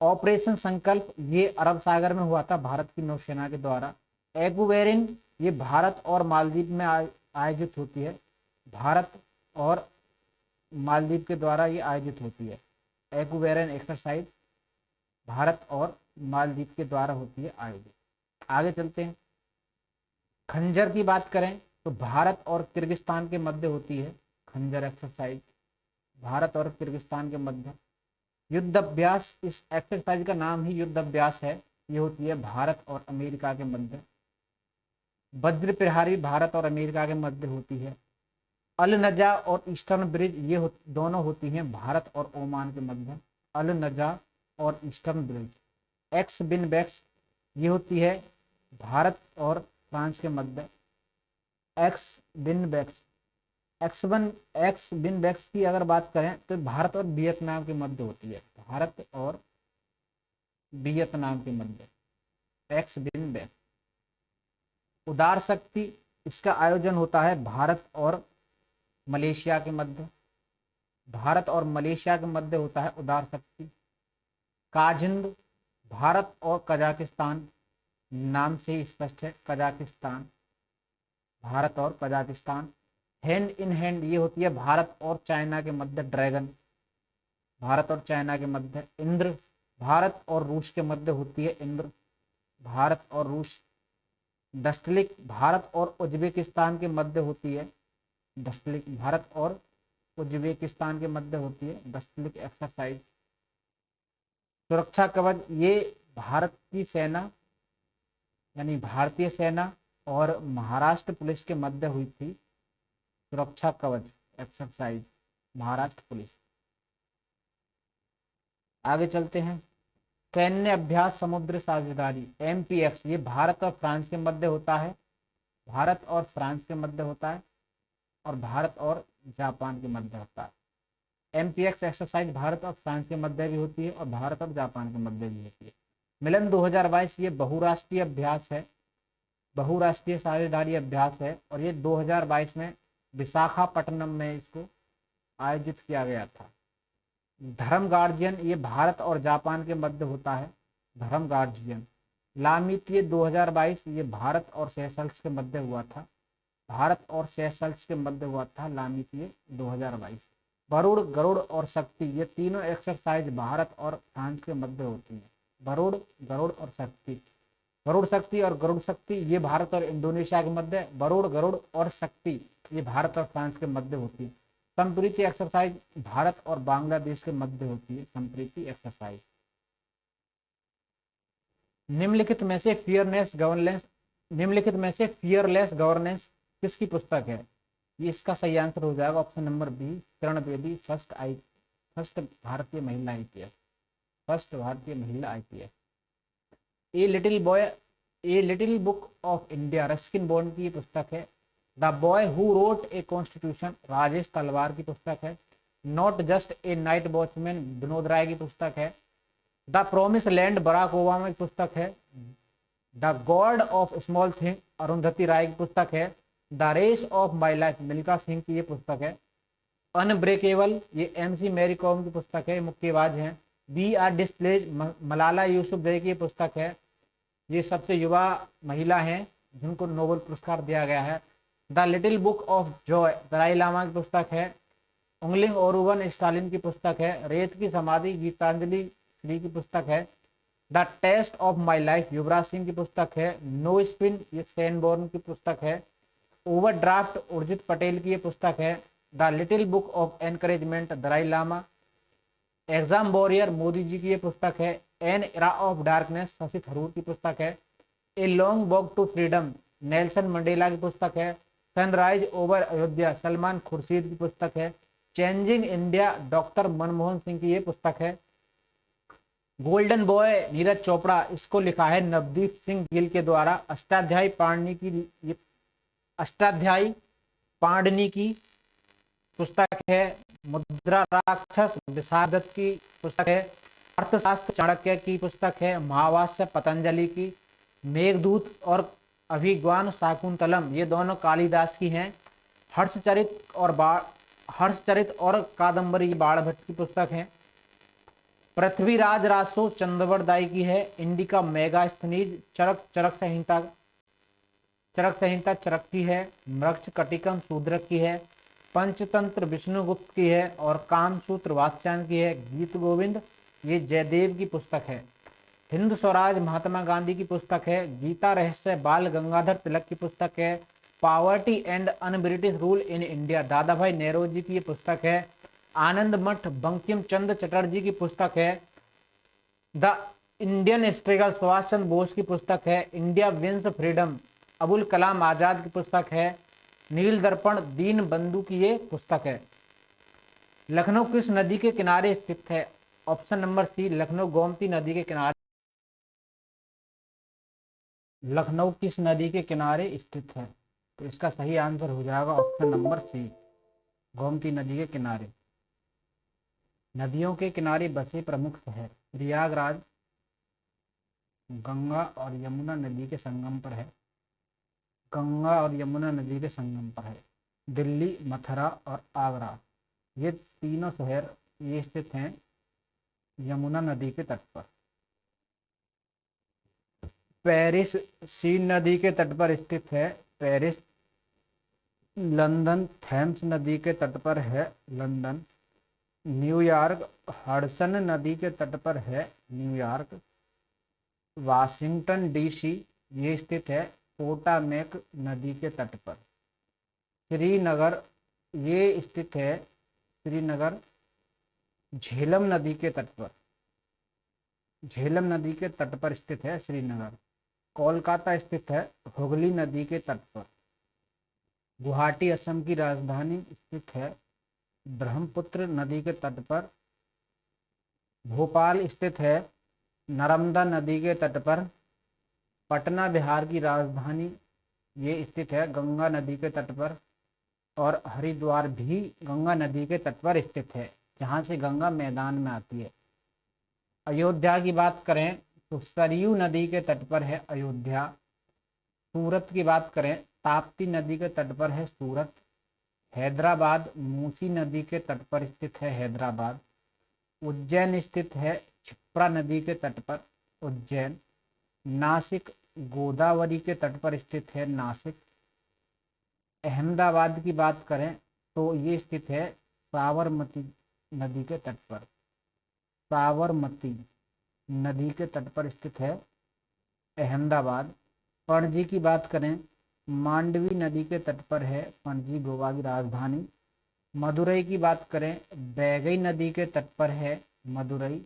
ऑपरेशन संकल्प ये अरब सागर में हुआ था भारत की नौसेना के द्वारा। एक्वेरिन ये भारत और मालदीव में आयोजित होती है, भारत और मालदीव के द्वारा ये आयोजित होती है। एक्वेरिन एक्सरसाइज भारत और मालदीव के द्वारा होती है आयोजित। आगे चलते हैं। खंजर की बात करें तो भारत और किर्गिस्तान के मध्य होती है खंजर एक्सरसाइज, भारत और किर्गिस्तान के मध्य। युद्ध अभ्यास, इस एक्सरसाइज का नाम ही युद्ध अभ्यास है, ये होती है भारत और अमेरिका के मध्य। वज्र प्रहारी भारत और अमेरिका के मध्य होती है। अल नजा और ईस्टर्न ब्रिज ये दोनों होती हैं भारत और ओमान के मध्य, अल नजा और ईस्टर्न ब्रिज। एक्स बिन बैक्स ये होती है भारत और फ्रांस के मध्य, एक्स बिन बैक्स। एक्स बिन बैक्स की अगर बात करें तो भारत और वियतनाम के मध्य होती है, भारत और वियतनाम के मध्य एक्स बिन बैक्स। उदार शक्ति, इसका आयोजन होता है भारत और मलेशिया के मध्य, भारत और मलेशिया के मध्य होता है उदार शक्ति। काजिंद भारत और कजाकिस्तान, नाम से ही स्पष्ट है कजाकिस्तान, भारत और कजाकिस्तान। हैंड इन हैंड ये होती है भारत और चाइना के मध्य, ड्रैगन भारत और चाइना के मध्य। इंद्र भारत और रूस के मध्य होती है, इंद्र भारत और रूस। डस्टलिक भारत और उज्बेकिस्तान के मध्य होती है, डस्टलिक भारत और उज्बेकिस्तान के मध्य होती है डस्टलिक एक्सरसाइज। सुरक्षा कवच ये भारत की सेना यानी भारतीय सेना और महाराष्ट्र पुलिस के मध्य हुई थी सुरक्षा कवच एक्सरसाइज, महाराष्ट्र पुलिस। आगे चलते हैं। सैन्य अभ्यास समुद्र साझेदारी MPX ये भारत और फ्रांस के मध्य होता है, भारत और फ्रांस के मध्य होता है और भारत और जापान के मध्य होता है। MPX एक्सरसाइज भारत और फ्रांस के मध्य भी होती है और भारत और जापान के मध्य भी होती है। मिलन 2022 ये बहुराष्ट्रीय अभ्यास है, बहुराष्ट्रीय साझेदारी अभ्यास है, और ये 2022 में विशाखापट्टनम में इसको आयोजित किया गया था। धर्म गार्जियन ये भारत और जापान के मध्य होता है, धर्म गार्जियन। लामित ये 2022 ये भारत और सेशल्स के मध्य हुआ था, भारत और सेशल्स के मध्य हुआ था लामित ये 2022। वरुण, गरुड़ और शक्ति ये तीनों एक्सरसाइज भारत और फ्रांस के मध्य होती है। वरुण, गरुड़ और शक्ति, वरुण शक्ति और गरुड़ शक्ति ये भारत और इंडोनेशिया के मध्य, वरुण, गरुड़ और शक्ति ये भारत और फ्रांस के मध्य होती है। संप्रीति एक्सरसाइज भारत और बांग्लादेश के मध्य होती है, संप्रीति एक्सरसाइज। निम्नलिखित में से फियरलेस गवर्नेंस किसकी पुस्तक है? ये इसका सही आंसर हो जाएगा option number B, Kiran Bedi, first भारतीय महिला आईपीएस, फर्स्ट भारतीय महिला IPS. A little book of India Ruskin Bond की पुस्तक है। The boy who wrote a constitution Rajesh Talwar की पुस्तक है। Not just a night watchman Vinod Rai की पुस्तक है। The promise land Barack Obama की पुस्तक है। The god of small thing Arundhati Roy की पुस्तक है। The race of my life Milkha Singh की ये पुस्तक है। अनब्रेकेबल ये MC मैरी कॉम की पुस्तक है, मुक्केबाज हैं। We are displaced Malala Yousafzai की पुस्तक है, ये सबसे युवा महिला हैं जिनको नोबेल पुरस्कार दिया गया है। The little book of joy Dalai Lama की पुस्तक है। उंगलिंग ओरुवन स्टालिन की पुस्तक है। रेत की समाधि गीतांजलि श्री की पुस्तक है। The test of my life Yuvraj Singh की पुस्तक है। नो स्पिन ये सेनबोर्न की पुस्तक है। ओवरड्राफ्ट उर्जित पटेल की ये पुस्तक है। The little book of encouragement Dalai Lama. Exam warrior Modi ji की ये पुस्तक है। An era of darkness Shashi Tharoor की पुस्तक है। A long walk to freedom Nelson Mandela की पुस्तक है। सनराइज ओवर अयोध्या सलमान खुर्शीद की पुस्तक है। Changing India doctor Manmohan Singh की ये पुस्तक है। गोल्डन बॉय नीरज चोपड़ा, इसको लिखा है नवदीप सिंह गिल के द्वारा। अष्टाध्यायी पाणिनि की पुस्तक है। मुद्रा राक्षस विशारद की पुस्तक है। अर्थशास्त्र चाणक्य की पुस्तक है। महावास्य पतंजलि की। मेघदूत और अभिज्ञान शाकुंतलम ये दोनों कालिदास की हैं। हर्षचरित और कादम्बरी बाणभट्ट की पुस्तक है। पृथ्वीराज रासो चंद्रवरदाई की है। इंडिका मेगा स्थनीज चरक संहिता चरक की है। मृक्ष कटिकम शूद्रक की है। पंचतंत्र विष्णुगुप्त की है और कामसूत्र वात्स्यायन की है। गीत गोविंद ये जयदेव की पुस्तक है। हिंद स्वराज महात्मा गांधी की पुस्तक है। गीता रहस्य बाल गंगाधर तिलक की पुस्तक है। Poverty and un British rule in India दादा भाई नेहरू की ये पुस्तक है। आनंद मठ बंकिम चंद्र चटर्जी की पुस्तक है। The Indian struggle Subhash Chandra Bose की पुस्तक है। India wins freedom Abul Kalam Azad की पुस्तक है। नील दर्पण दीन बंधु की ये पुस्तक है। लखनऊ किस नदी के किनारे स्थित है? Option number C, Lucknow Gomti नदी के किनारे। लखनऊ किस नदी के किनारे स्थित है? तो इसका सही आंसर हो जाएगा ऑप्शन नंबर सी, गोमती नदी के किनारे। नदियों के किनारे बसे प्रमुख शहर प्रयागराज गंगा और यमुना नदी के संगम पर है। गंगा और यमुना नदी के संगम पर है। दिल्ली, मथुरा और आगरा ये तीनों शहर ये स्थित हैं यमुना नदी के तट पर। पेरिस सीन नदी के तट पर स्थित है। पेरिस। लंदन थेम्स नदी के तट पर है। लंदन। न्यूयॉर्क हडसन नदी के तट पर है। न्यूयॉर्क। वाशिंगटन DC ये स्थित है पोटामेक नदी के तट पर। श्रीनगर ये स्थित है श्रीनगर झेलम नदी के तट पर। झेलम नदी के तट पर स्थित है श्रीनगर। कोलकाता स्थित है हुगली नदी के तट पर। गुवाहाटी असम की राजधानी स्थित है ब्रह्मपुत्र नदी के तट पर। भोपाल स्थित है नर्मदा नदी के तट पर। पटना बिहार की राजधानी ये स्थित है गंगा नदी के तट पर। और हरिद्वार भी गंगा नदी के तट पर स्थित है जहाँ से गंगा मैदान में आती है। अयोध्या की बात करें तो सरयू नदी के तट पर है अयोध्या। सूरत की बात करें, ताप्ती नदी के तट पर है सूरत। हैदराबाद मूसी नदी के तट पर स्थित है हैदराबाद। उज्जैन स्थित है क्षिप्रा नदी के तट पर उज्जैन। नासिक गोदावरी के तट पर स्थित है नासिक। अहमदाबाद की बात करें तो ये स्थित है साबरमती नदी के तट पर। साबरमती नदी के तट पर स्थित है अहमदाबाद। पणजी की बात करें, मांडवी नदी के तट पर है पणजी, गोवा की राजधानी। मदुरई की बात करें, बैगई नदी के तट पर है मदुरई।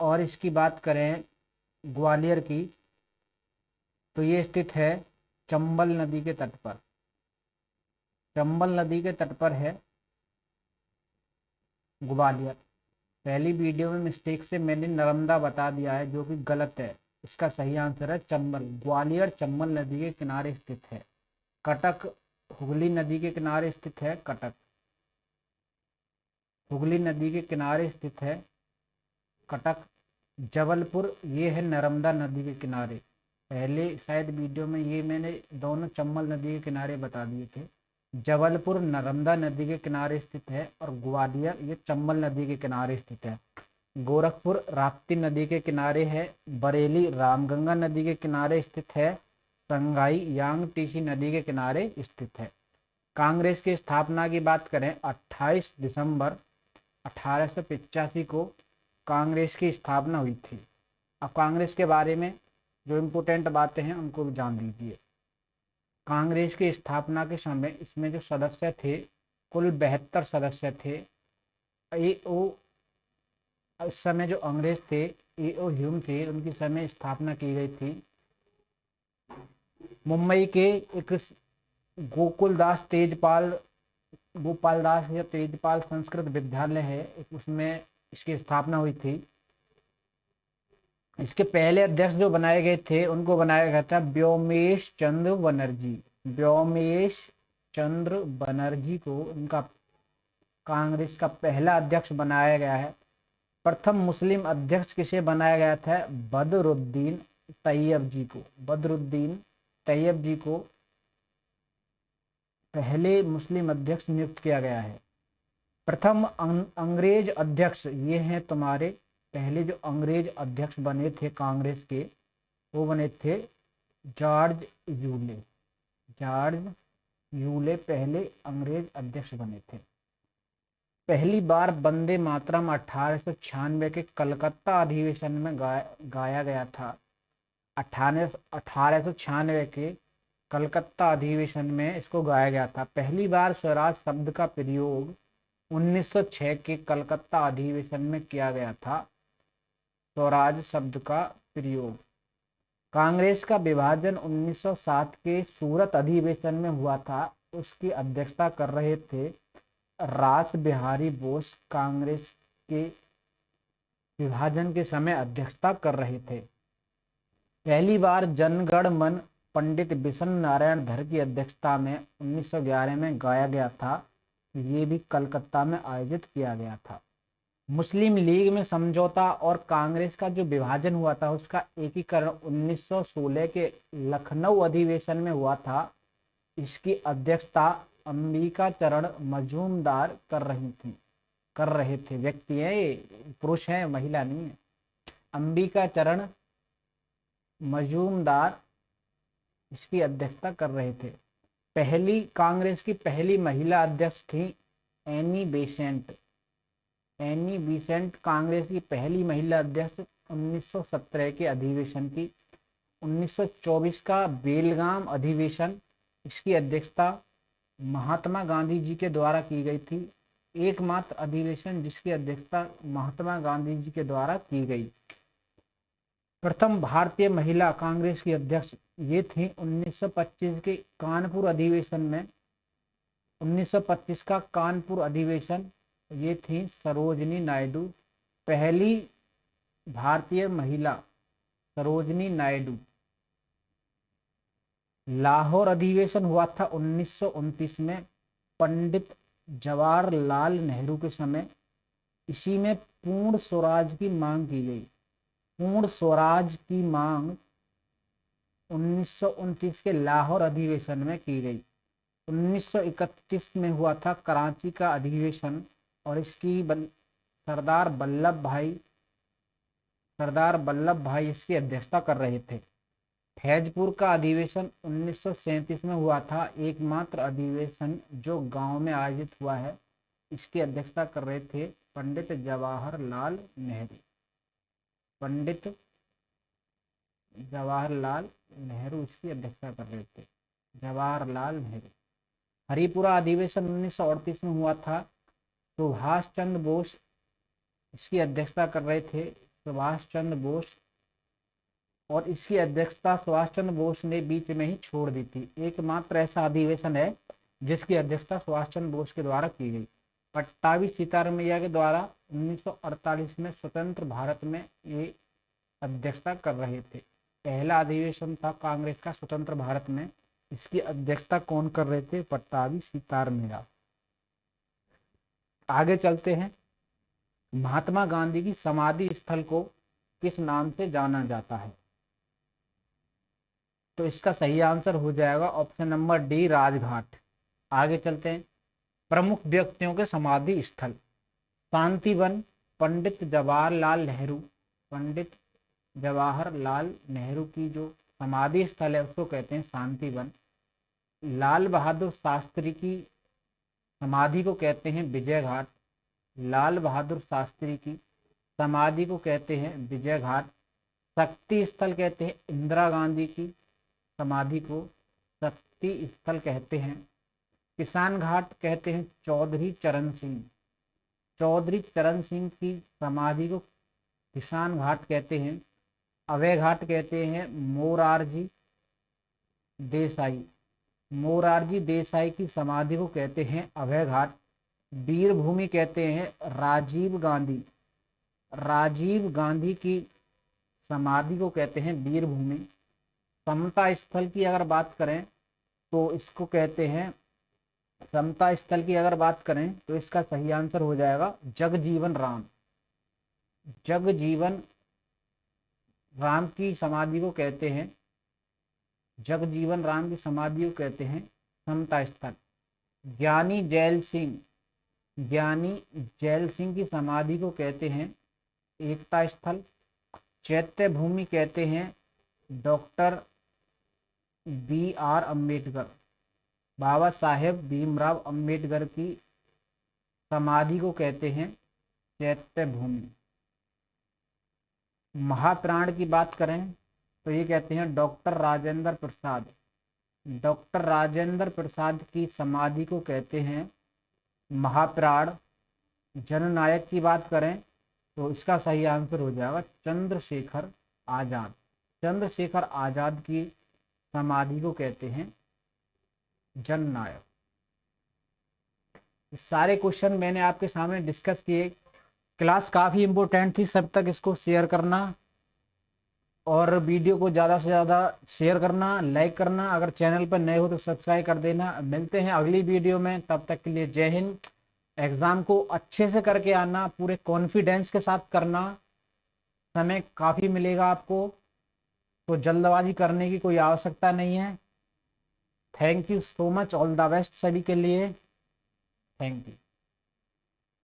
और इसकी बात करें ग्वालियर की, तो ये स्थित है चंबल नदी के तट पर। चंबल नदी के तट पर है ग्वालियर। पहली वीडियो में मिस्टेक से मैंने नर्मदा बता दिया है, जो कि गलत है। इसका सही आंसर है चंबल। ग्वालियर चंबल नदी के किनारे स्थित है। कटक हुगली नदी के किनारे स्थित है कटक। हुगली नदी के किनारे स्थित है कटक। जबलपुर ये है नर्मदा नदी के किनारे। पहले शायद वीडियो में ये मैंने दोनों चंबल नदी के किनारे बता दिए थे। जबलपुर नर्मदा नदी के किनारे स्थित है और ग्वालियर ये चंबल नदी के किनारे स्थित है। गोरखपुर राप्ती नदी के किनारे है। बरेली रामगंगा नदी के किनारे स्थित है। संगाई यांगटीसी नदी के किनारे स्थित है। कांग्रेस की स्थापना की बात करें, 28 दिसंबर 1885 को कांग्रेस की स्थापना हुई थी। अब कांग्रेस के बारे में जो इम्पोर्टेंट बातें हैं उनको भी जान लीजिए। कांग्रेस की स्थापना के समय इसमें जो सदस्य थे कुल 72 सदस्य थे। एओ इस समय जो अंग्रेज थे एओ ह्यूम थे, उनकी समय स्थापना की गई थी। मुंबई के एक गोपाल दास या तेजपाल संस्कृत विद्यालय है, उसमें इसकी स्थापना हुई थी। इसके पहले अध्यक्ष जो बनाए गए थे उनको बनाया गया था व्योमेश चंद्र बनर्जी। व्योमेश चंद्र बनर्जी को उनका कांग्रेस का पहला अध्यक्ष बनाया गया है। प्रथम मुस्लिम अध्यक्ष किसे बनाया गया था? बदरुद्दीन तैयब जी को। बदरुद्दीन तैयब जी को पहले मुस्लिम अध्यक्ष नियुक्त किया गया है। प्रथम अंग्रेज अध्यक्ष ये हैं तुम्हारे, पहले जो अंग्रेज अध्यक्ष बने थे कांग्रेस के वो बने थे जॉर्ज यूले। जॉर्ज यूले पहले अंग्रेज अध्यक्ष बने थे। पहली बार वंदे मातरम 1896 के कलकत्ता अधिवेशन में गाया गया था। 1896 के कलकत्ता अधिवेशन में इसको गाया गया था। पहली बार स्वराज शब्द का प्रयोग 1906 के कलकत्ता अधिवेशन में किया गया था। स्वराज शब्द का प्रयोग। कांग्रेस का विभाजन 1907 के सूरत अधिवेशन में हुआ था। उसकी अध्यक्षता कर रहे थे रास बिहारी बोस। कांग्रेस के विभाजन के समय अध्यक्षता कर रहे थे। पहली बार जनगण मन पंडित बिशन नारायण धर की अध्यक्षता में 1911 में गाया गया था। ये भी कलकत्ता में आयोजित किया गया था। मुस्लिम लीग में समझौता और कांग्रेस का जो विभाजन हुआ था उसका एकीकरण 1916 के लखनऊ अधिवेशन में हुआ था। इसकी अध्यक्षता अंबिका चरण मजूमदार कर रहे थे। व्यक्ति है ये, पुरुष है, महिला नहीं है। अंबिका चरण मजूमदार इसकी अध्यक्षता कर रहे थे। कांग्रेस की पहली महिला अध्यक्ष थी Annie Besant. Annie Besant Congress की पहली महिला अध्यक्ष 1917 के अधिवेशन की। 1924 का बेलगाम अधिवेशन, इसकी अध्यक्षता महात्मा गांधी जी के द्वारा की गई थी। एकमात्र अधिवेशन जिसकी अध्यक्षता महात्मा गांधी जी के द्वारा की गई। प्रथम भारतीय महिला कांग्रेस की अध्यक्ष ये थी 1925 के कानपुर अधिवेशन में। 1925 का कानपुर अधिवेशन, ये थी सरोजनी नायडू। पहली भारतीय महिला सरोजनी नायडू। लाहौर अधिवेशन हुआ था 1929 में पंडित जवाहरलाल नेहरू के समय। इसी में पूर्ण स्वराज की मांग की गई। पूर्ण स्वराज की मांग 1929 के लाहौर अधिवेशन में की गई। 1931 में हुआ था कराची का अधिवेशन और इसकी सरदार वल्लभ भाई इसकी अध्यक्षता कर रहे थे। फैजपुर का अधिवेशन 1937 में हुआ था, एकमात्र अधिवेशन जो गांव में आयोजित हुआ है। इसकी अध्यक्षता कर रहे थे पंडित जवाहरलाल नेहरू। पंडित जवाहरलाल नेहरू इसकी अध्यक्षता कर रहे थे, जवाहरलाल नेहरू। हरिपुरा अधिवेशन 1938 में हुआ था, सुभाष चंद्र बोस इसकी अध्यक्षता कर रहे थे, सुभाष चंद्र बोस। और इसकी अध्यक्षता सुभाष चंद्र बोस ने बीच में ही छोड़ दी थी। एकमात्र ऐसा अधिवेशन है जिसकी अध्यक्षता सुभाष चंद्र बोस के द्वारा की गई। पट्टाभी सीतारामैया के द्वारा 1948 में स्वतंत्र भारत में ये अध्यक्षता कर रहे थे। पहला अधिवेशन था कांग्रेस का स्वतंत्र भारत में, इसकी अध्यक्षता कौन कर रहे थे? पट्टाभी सीतारामैया। आगे चलते हैं। महात्मा गांधी की समाधि स्थल को किस नाम से जाना जाता है? तो इसका सही आंसर हो जाएगा ऑप्शन नंबर डी, राजघाट। आगे चलते हैं। प्रमुख व्यक्तियों के समाधि स्थल। शांतिवन पंडित जवाहरलाल नेहरू, पंडित जवाहरलाल नेहरू की जो समाधि स्थल है उसको कहते हैं शांतिवन। लाल बहादुर शास्त्री की समाधि को कहते हैं विजय घाट। लाल बहादुर शास्त्री की समाधि को कहते हैं विजय घाट। शक्ति स्थल कहते हैं इंदिरा गांधी की समाधि को शक्ति स्थल कहते हैं। किसान घाट कहते हैं चौधरी चरण सिंह, चौधरी चरण सिंह की समाधि को किसान घाट कहते हैं। अभय घाट कहते हैं मोरारजी देसाई, मोरारजी देसाई की समाधि को कहते हैं अभय घाट। वीर भूमि कहते हैं राजीव गांधी, राजीव गांधी की समाधि को कहते हैं वीर भूमि। समता स्थल की अगर बात करें तो इसको कहते हैं, समता स्थल की अगर बात करें तो इसका सही आंसर हो जाएगा जगजीवन राम। जगजीवन राम की समाधि को कहते हैं, जगजीवन राम की समाधि को कहते हैं समता स्थल। ज्ञानी जैल सिंह, ज्ञानी जैल सिंह की समाधि को कहते हैं एकता स्थल। चैत्य भूमि कहते हैं डॉक्टर BR अम्बेडकर, बाबा साहेब भीमराव अम्बेडकर की समाधि को कहते हैं चैत्य भूमि। महाप्राण की बात करें तो ये कहते हैं डॉक्टर राजेंद्र प्रसाद, डॉक्टर राजेंद्र प्रसाद की समाधि को कहते हैं महाप्राण। जननायक की बात करें तो इसका सही आंसर हो जाएगा चंद्रशेखर आजाद, चंद्रशेखर आजाद की समाधि को कहते हैं जननायक। सारे क्वेश्चन मैंने आपके सामने डिस्कस किए। क्लास काफ़ी इम्पोर्टेंट थी, सब तक इसको शेयर करना और वीडियो को ज़्यादा से ज़्यादा शेयर करना, लाइक करना। अगर चैनल पर नए हो तो सब्सक्राइब कर देना। मिलते हैं अगली वीडियो में, तब तक के लिए जय हिंद। एग्ज़ाम को अच्छे से करके आना, पूरे कॉन्फिडेंस के साथ करना। समय काफ़ी मिलेगा आपको, तो जल्दबाजी करने की कोई आवश्यकता नहीं है। Thank you so much, all the best सभी के लिए। Thank you.